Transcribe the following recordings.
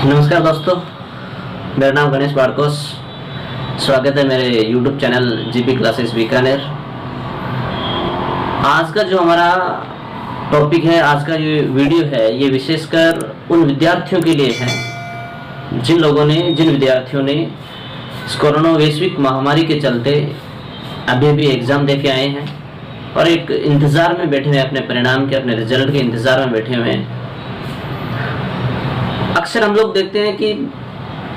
नमस्कार दोस्तों, मेरा नाम गणेश बाड़कोस। स्वागत है मेरे YouTube channel GP classes Bikaner. आज का जो हमारा टॉपिक है, आज का ये वीडियो है, ये विशेषकर उन विद्यार्थियों के लिए है जिन विद्यार्थियों ने इस कोरोना वैश्विक महामारी के चलते अभी एग्ज़ाम दे के आए हैं और एक इंतज़ार में बैठे हुए हैं, अपने परिणाम के, अपने रिजल्ट के इंतज़ार में बैठे हुए हैं। अक्सर हम लोग देखते हैं कि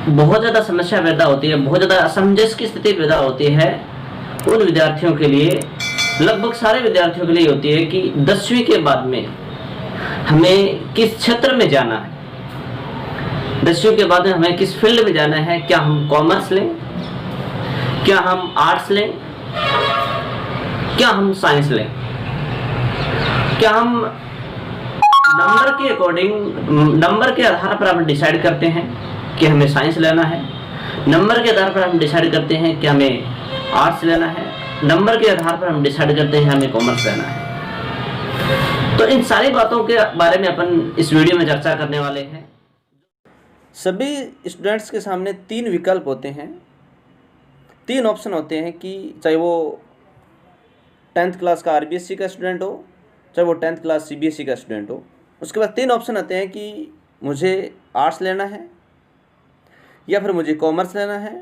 बहुत ज़्यादा समस्या पैदा होती है, बहुत ज़्यादा असमंजस की स्थिति पैदा होती है उन विद्यार्थियों के लिए, लगभग सारे विद्यार्थियों के लिए होती है कि 10वीं के बाद में हमें किस क्षेत्र में जाना है, 10वीं के बाद में हमें किस फील्ड में जाना है। क्या हम कॉमर्स लें, क्या हम आर्ट्स लें, क्या हम साइंस लें, क्या हम नंबर के अकॉर्डिंग, नंबर के आधार पर हम डिसाइड करते हैं कि हमें साइंस लेना है, नंबर के आधार पर हम डिसाइड करते हैं कि हमें आर्ट्स लेना है, नंबर के आधार पर हम डिसाइड करते हैं हमें कॉमर्स लेना है। तो इन सारी बातों के बारे में अपन इस वीडियो में चर्चा करने वाले हैं। सभी स्टूडेंट्स के सामने 3 विकल्प होते हैं, 3 ऑप्शन होते हैं कि चाहे वो 10th क्लास का आरबीएससी का स्टूडेंट हो, चाहे वो 10th क्लास सीबीएसई का स्टूडेंट हो। उसके बाद 3 ऑप्शन आते हैं कि मुझे आर्ट्स लेना है, या फिर मुझे कॉमर्स लेना है,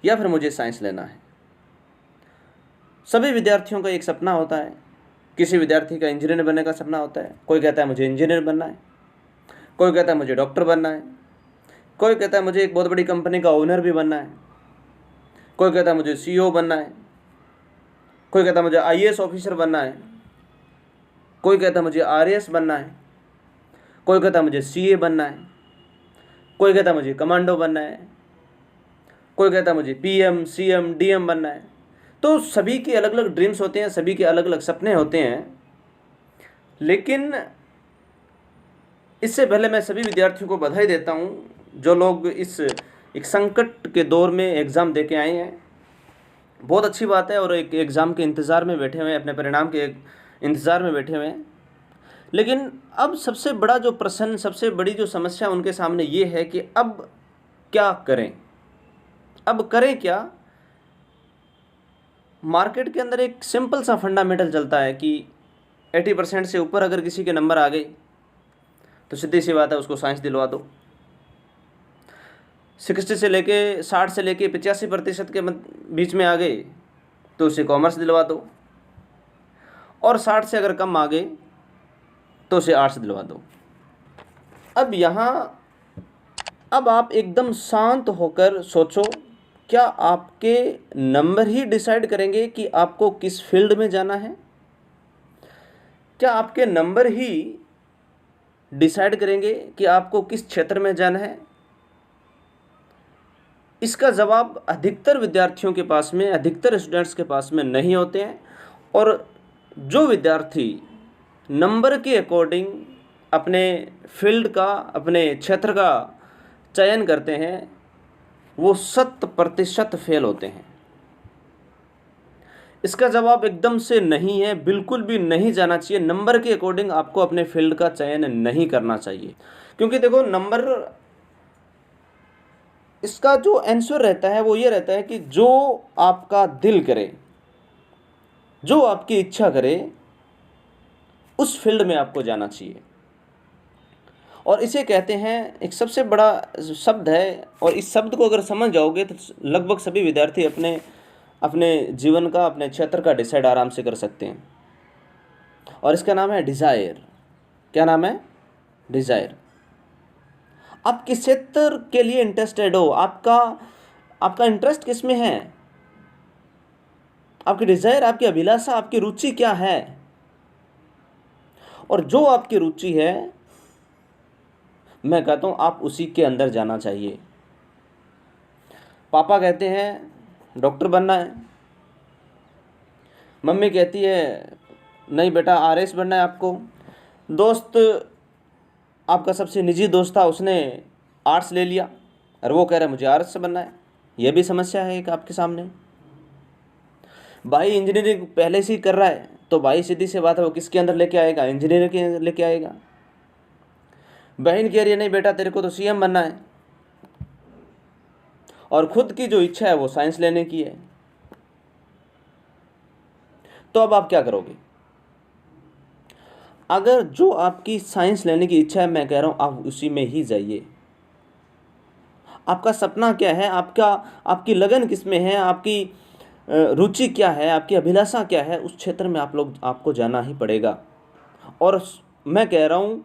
या फिर मुझे साइंस लेना है। सभी विद्यार्थियों का एक सपना होता है। किसी विद्यार्थी का इंजीनियर बनने का सपना होता है। कोई कहता है मुझे इंजीनियर बनना है, कोई कहता है मुझे डॉक्टर बनना है, कोई कहता है मुझे एक बहुत बड़ी कंपनी का ओनर भी बनना है, कोई कहता है मुझे सीईओ बनना है, कोई कहता है मुझे आईएएस ऑफिसर बनना है, कोई कहता है मुझे आरएएस बनना है, कोई कहता है मुझे सीए बनना है, कोई कहता है मुझे कमांडो बनना है, कोई कहता है मुझे पीएम सीएम डीएम बनना है। तो सभी के अलग अलग ड्रीम्स होते हैं, सभी के अलग अलग सपने होते हैं। लेकिन इससे पहले मैं सभी विद्यार्थियों को बधाई देता हूं जो लोग इस एक संकट के दौर में एग्ज़ाम दे के आए हैं। बहुत अच्छी बात है, और एक एग्ज़ाम के इंतज़ार में बैठे हुए हैं, अपने परिणाम के इंतज़ार में बैठे हुए हैं। लेकिन अब सबसे बड़ा जो प्रश्न, सबसे बड़ी जो समस्या उनके सामने ये है कि अब क्या करें, अब करें क्या। मार्केट के अंदर एक सिंपल सा फंडामेंटल चलता है कि 80% से ऊपर अगर किसी के नंबर आ गए तो सीधी सी बात है, उसको साइंस दिलवा दो। 60 से लेके 60 से लेके 85% के बीच में आ गए तो उसे कॉमर्स दिलवा दो, और 60 से अगर कम आ गए तो उसे आर्ट्स दिलवा दो। अब आप एकदम शांत होकर सोचो, क्या आपके नंबर ही डिसाइड करेंगे कि आपको किस फील्ड में जाना है? क्या आपके नंबर ही डिसाइड करेंगे कि आपको किस क्षेत्र में जाना है? इसका जवाब अधिकतर विद्यार्थियों के पास में, अधिकतर स्टूडेंट्स के पास में नहीं होते हैं। और जो विद्यार्थी नंबर के अकॉर्डिंग अपने फील्ड का, अपने क्षेत्र का चयन करते हैं, वो 100% फेल होते हैं। इसका जवाब एकदम से नहीं है, बिल्कुल भी नहीं जाना चाहिए। नंबर के अकॉर्डिंग आपको अपने फील्ड का चयन नहीं करना चाहिए, क्योंकि देखो, नंबर, इसका जो आंसर रहता है वो ये रहता है कि जो आपका दिल करे, जो आपकी इच्छा करे, उस फील्ड में आपको जाना चाहिए। और इसे कहते हैं, एक सबसे बड़ा शब्द है, और इस शब्द को अगर समझ जाओगे तो लगभग सभी विद्यार्थी अपने जीवन का, अपने क्षेत्र का डिसाइड आराम से कर सकते हैं। और इसका नाम है डिज़ायर। क्या नाम है? डिज़ायर। आप किस क्षेत्र के लिए इंटरेस्टेड हो, आपका इंटरेस्ट किस में है, आपकी डिज़ायर, आपकी अभिलाषा, आपकी रुचि क्या है। और जो आपकी रुचि है, मैं कहता हूँ आप उसी के अंदर जाना चाहिए। पापा कहते हैं डॉक्टर बनना है, मम्मी कहती है नहीं बेटा आरएस बनना है आपको, दोस्त, आपका सबसे निजी दोस्त था, उसने आर्ट्स ले लिया और वो कह रहा है मुझे आर्ट्स से बनना है। यह भी समस्या है एक आपके सामने। भाई इंजीनियरिंग पहले से ही कर रहा है, तो भाई सीधी सी बात है, वो किसके अंदर लेके आएगा? इंजीनियरिंग के अंदर लेके आएगा। बहन कह रही है नहीं बेटा तेरे को तो सीएम बनना है, और खुद की जो इच्छा है वो साइंस लेने की है। तो अब आप क्या करोगे? अगर जो आपकी साइंस लेने की इच्छा है, मैं कह रहा हूं आप उसी में ही जाइए। आपका सपना क्या है, आपकी लगन किस में है, आपकी रुचि क्या है, आपकी अभिलाषा क्या है, उस क्षेत्र में आपको जाना ही पड़ेगा। और मैं कह रहा हूं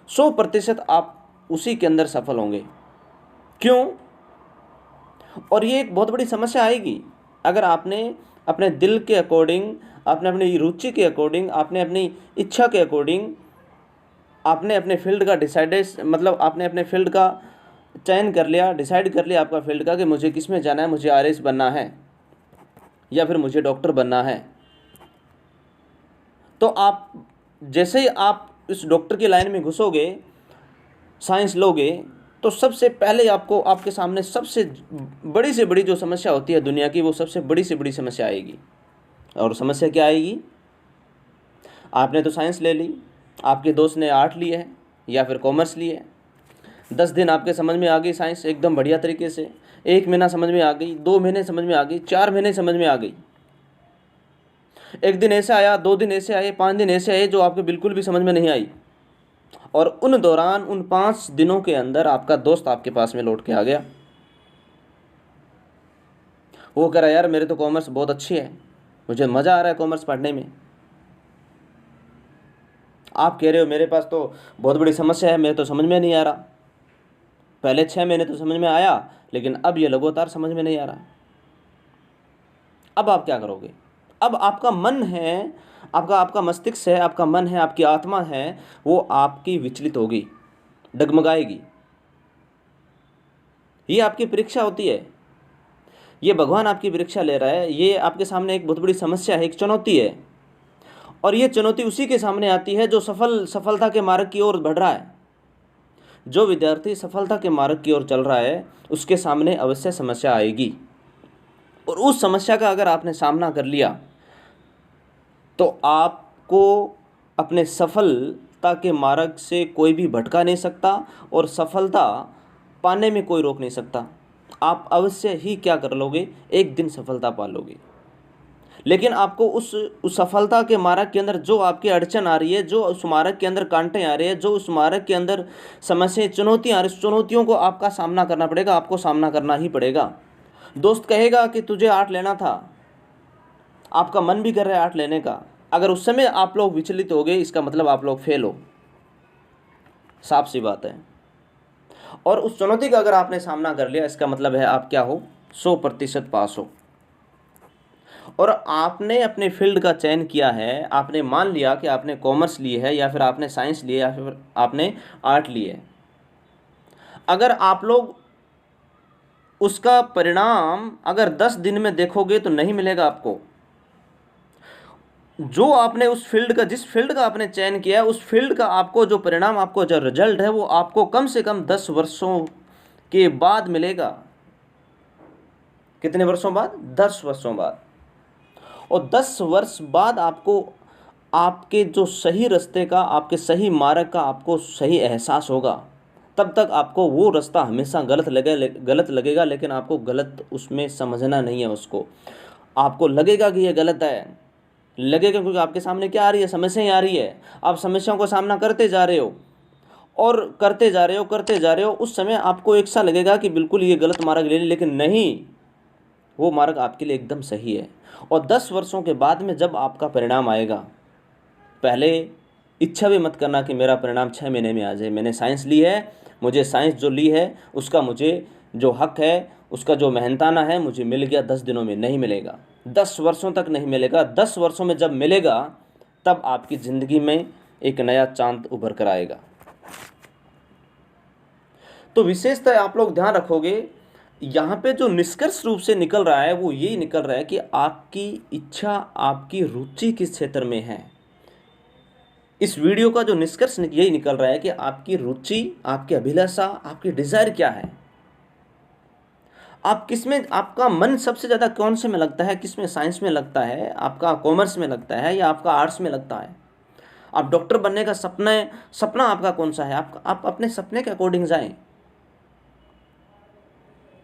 100% आप उसी के अंदर सफल होंगे। क्यों? और ये एक बहुत बड़ी समस्या आएगी अगर आपने अपने दिल के अकॉर्डिंग, आपने अपनी रुचि के अकॉर्डिंग, आपने अपनी इच्छा के अकॉर्डिंग, आपने अपने फील्ड का आपने अपने फील्ड का चयन कर लिया, डिसाइड कर लिया आपका फील्ड का कि मुझे किस में जाना है, मुझे आरएस बनना है या फिर मुझे डॉक्टर बनना है। तो आप जैसे ही आप इस डॉक्टर की लाइन में घुसोगे, साइंस लोगे, तो सबसे पहले आपको आपके सामने सबसे बड़ी से बड़ी जो समस्या होती है दुनिया की, वो सबसे बड़ी से बड़ी समस्या आएगी। और समस्या क्या आएगी? आपने तो साइंस ले ली, आपके दोस्त ने आर्ट ली है या फिर कॉमर्स ली है। 10 दिन आपके समझ में आ गई साइंस एकदम बढ़िया तरीके से, 1 महीना समझ में आ गई, 2 महीने समझ में आ गई, 4 महीने समझ में आ गई। एक दिन ऐसे आया, 2 दिन ऐसे आए, 5 दिन ऐसे आए जो आपको बिल्कुल भी समझ में नहीं आई। और उन दौरान, उन 5 दिनों के अंदर आपका दोस्त आपके पास में लौट के आ गया। वो कह रहा है यार मेरे तो कॉमर्स बहुत अच्छी है, मुझे मज़ा आ रहा है कॉमर्स पढ़ने में। आप कह रहे हो मेरे पास तो बहुत बड़ी समस्या है, मेरे तो समझ में नहीं आ रहा। पहले 6 महीने तो समझ में आया, लेकिन अब ये लगातार समझ में नहीं आ रहा। अब आप क्या करोगे? अब आपका मन है, आपका मस्तिष्क है, आपका मन है, आपकी आत्मा है, वो आपकी विचलित होगी, डगमगाएगी। ये आपकी परीक्षा होती है, ये भगवान आपकी परीक्षा ले रहा है। ये आपके सामने एक बहुत बड़ी समस्या है, एक चुनौती है। और ये चुनौती उसी के सामने आती है जो सफलता के मार्ग की ओर बढ़ रहा है। जो विद्यार्थी सफलता के मार्ग की ओर चल रहा है, उसके सामने अवश्य समस्या आएगी। और उस समस्या का अगर आपने सामना कर लिया, तो आपको अपने सफलता के मार्ग से कोई भी भटका नहीं सकता, और सफलता पाने में कोई रोक नहीं सकता। आप अवश्य ही क्या कर लोगे, एक दिन सफलता पा लोगे। लेकिन आपको उस सफलता के मार्ग के अंदर जो आपकी अड़चन आ रही है, जो उस मार्ग के अंदर कांटे आ रहे हैं, जो उस मार्ग के अंदर समस्याएं, चुनौतियाँ आ रही, उस चुनौतियों को आपका सामना करना पड़ेगा, आपको सामना करना ही पड़ेगा। दोस्त कहेगा कि तुझे आर्ट लेना था, आपका मन भी कर रहा है आर्ट लेने का। अगर उस समय आप लोग विचलित हो गए, इसका मतलब आप लोग फेल हो, साफ सी बात है। और उस चुनौती का अगर आपने सामना कर लिया, इसका मतलब है आप क्या हो, 100% पास हो। और आपने अपने फील्ड का चयन किया है, आपने मान लिया कि आपने कॉमर्स ली है या फिर आपने साइंस ली है या फिर आपने आर्ट ली है। अगर आप लोग उसका परिणाम अगर 10 दिन में देखोगे तो नहीं मिलेगा आपको। जो आपने उस फील्ड का, जिस फील्ड का आपने चयन किया है, उस फील्ड का आपको जो परिणाम, आपको जो रिजल्ट है, वो आपको कम से कम 10 वर्षों के बाद मिलेगा। कितने वर्षों बाद? 10 वर्षों बाद। और 10 वर्ष बाद आपको आपके जो सही रास्ते का, आपके सही मार्ग का आपको सही एहसास होगा। तब तक आपको वो रास्ता हमेशा गलत लगेगा, लेकिन आपको गलत उसमें समझना नहीं है उसको। आपको लगेगा कि ये गलत है, लगेगा क्योंकि आपके सामने क्या आ रही है, समस्याएं आ रही है। आप समस्याओं का सामना करते जा रहे हो और करते जा रहे हो। उस समय आपको एक सा लगेगा कि बिल्कुल ये गलत मार्ग ले लिया, लेकिन नहीं, वो मार्ग आपके लिए एकदम सही है। और 10 वर्षों के बाद में जब आपका परिणाम आएगा, पहले इच्छा भी मत करना कि मेरा परिणाम 6 महीने में आ जाए। मैंने साइंस ली है, मुझे साइंस जो ली है उसका मुझे जो हक है, उसका जो मेहनताना है, मुझे मिल गया 10 दिनों में। नहीं मिलेगा, 10 वर्षों तक नहीं मिलेगा। 10 वर्षों में जब मिलेगा, तब आपकी ज़िंदगी में एक नया चांद उभर कर आएगा। तो विशेषतः आप लोग ध्यान रखोगे, यहाँ पे जो निष्कर्ष रूप से निकल रहा है वो यही निकल रहा है कि आपकी इच्छा, आपकी रुचि किस क्षेत्र में है। इस वीडियो का जो निष्कर्ष यही निकल रहा है कि आपकी रुचि, आपकी अभिलाषा, आपकी डिजायर क्या है। आप किसमें, आपका मन सबसे ज़्यादा कौन से में लगता है, किसमें, साइंस में लगता है, आपका कॉमर्स में लगता है या आपका आर्ट्स में लगता है। आप डॉक्टर बनने का सपना आपका कौन सा है, आप अपने सपने के अकॉर्डिंग जाएं,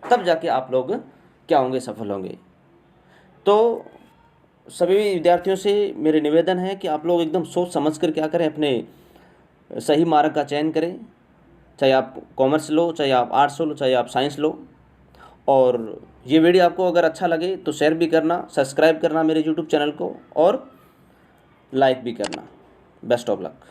तब जाके आप लोग क्या होंगे, सफल होंगे। तो सभी विद्यार्थियों से मेरे निवेदन है कि आप लोग एकदम सोच समझ कर क्या करें, अपने सही मार्ग का चयन करें, चाहे आप कॉमर्स लो, चाहे आप आर्ट्स लो, चाहे आप साइंस लो। और ये वीडियो आपको अगर अच्छा लगे तो शेयर भी करना, सब्सक्राइब करना मेरे यूट्यूब चैनल को, और लाइक भी करना। Best of luck.